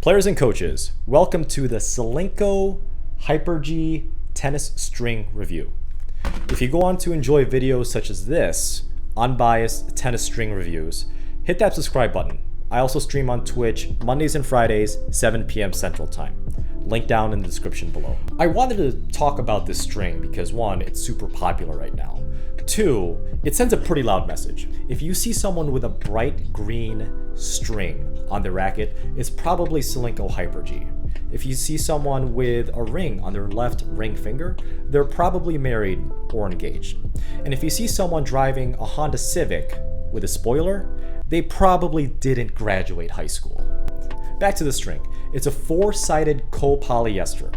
Players and coaches, welcome to the Solinco Hyper G tennis string review. If you go on to enjoy videos such as this, unbiased tennis string reviews, hit that subscribe button. I also stream on Twitch Mondays and Fridays, 7 p.m. Central Time. Link down in the description below. I wanted to talk about this string because one, it's super popular right now. Two, it sends a pretty loud message. If you see someone with a bright green string on their racket, it's probably Solinco Hyper G. If you see someone with a ring on their left ring finger, they're probably married or engaged. And if you see someone driving a Honda Civic with a spoiler, they probably didn't graduate high school. Back to the string. It's a 4-sided copolyester.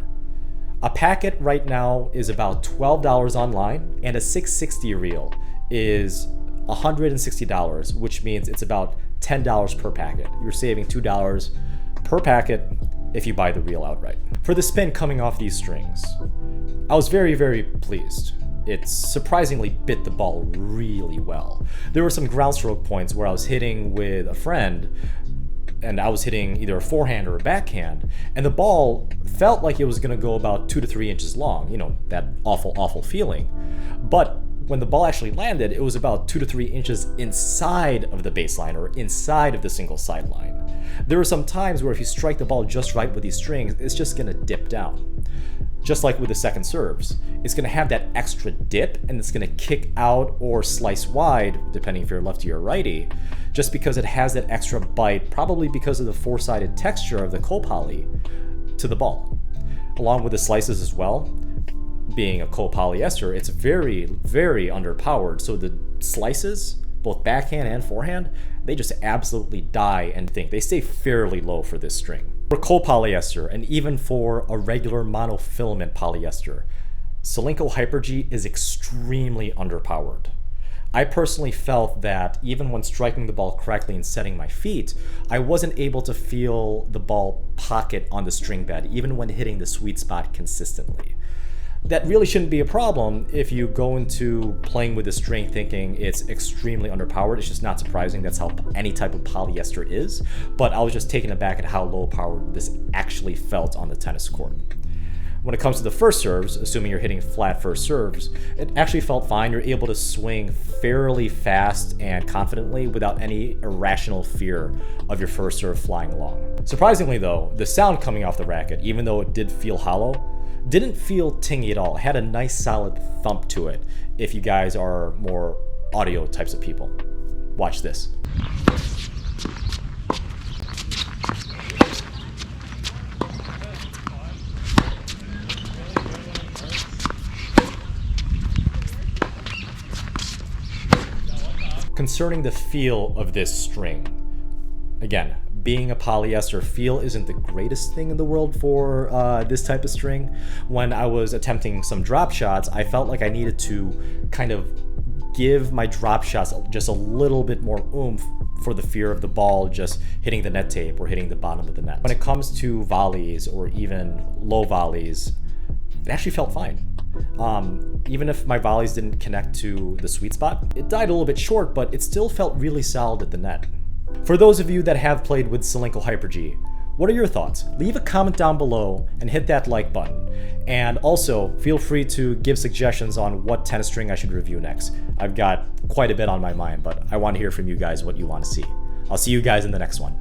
A packet right now is about $12 online, and a 660 reel is $160, which means it's about $10 per packet. You're saving $2 per packet if you buy the reel outright. For the spin coming off these strings, I was very, very pleased. It surprisingly bit the ball really well. There were some Groundstroke Points where I was hitting with a friend, and I was hitting either a forehand or a backhand, and the ball felt like it was gonna go about 2 to 3 inches long, you know, that awful, awful feeling. But when the ball actually landed, it was about 2 to 3 inches inside of the baseline or inside of the single sideline. There were some times where if you strike the ball just right with these strings, it's just gonna dip down. Just like with the second serves, it's gonna have that extra dip and it's gonna kick out or slice wide, depending if you're lefty or righty, just because it has that extra bite, probably because of the 4-sided texture of the copoly to the ball. Along with the slices as well, being a copolyester, it's very, very underpowered. So the slices, both backhand and forehand, they just absolutely die and think. They stay fairly low for this string. For copolyester, and even for a regular monofilament polyester, Solinco Hyper G is extremely underpowered. I personally felt that even when striking the ball correctly and setting my feet, I wasn't able to feel the ball pocket on the string bed, even when hitting the sweet spot consistently. That really shouldn't be a problem if you go into playing with the string thinking it's extremely underpowered. It's just not surprising. That's how any type of polyester is. But I was just taken aback at how low powered this actually felt on the tennis court. When it comes to the first serves, assuming you're hitting flat first serves, it actually felt fine. You're able to swing fairly fast and confidently without any irrational fear of your first serve flying along. Surprisingly though, the sound coming off the racket, even though it did feel hollow, didn't feel tingy at all. It had a nice solid thump to it if you guys are more audio types of people. Watch this. Concerning the feel of this string, again, being a polyester, feel isn't the greatest thing in the world for this type of string. When I was attempting some drop shots, I felt like I needed to kind of give my drop shots just a little bit more oomph for the fear of the ball just hitting the net tape or hitting the bottom of the net. When it comes to volleys or even low volleys, it actually felt fine. Even if my volleys didn't connect to the sweet spot, it died a little bit short, but it still felt really solid at the net. For those of you that have played with Solinco Hyper G, what are your thoughts? Leave a comment down below and hit that like button. And also, feel free to give suggestions on what tennis string I should review next. I've got quite a bit on my mind, but I want to hear from you guys what you want to see. I'll see you guys in the next one.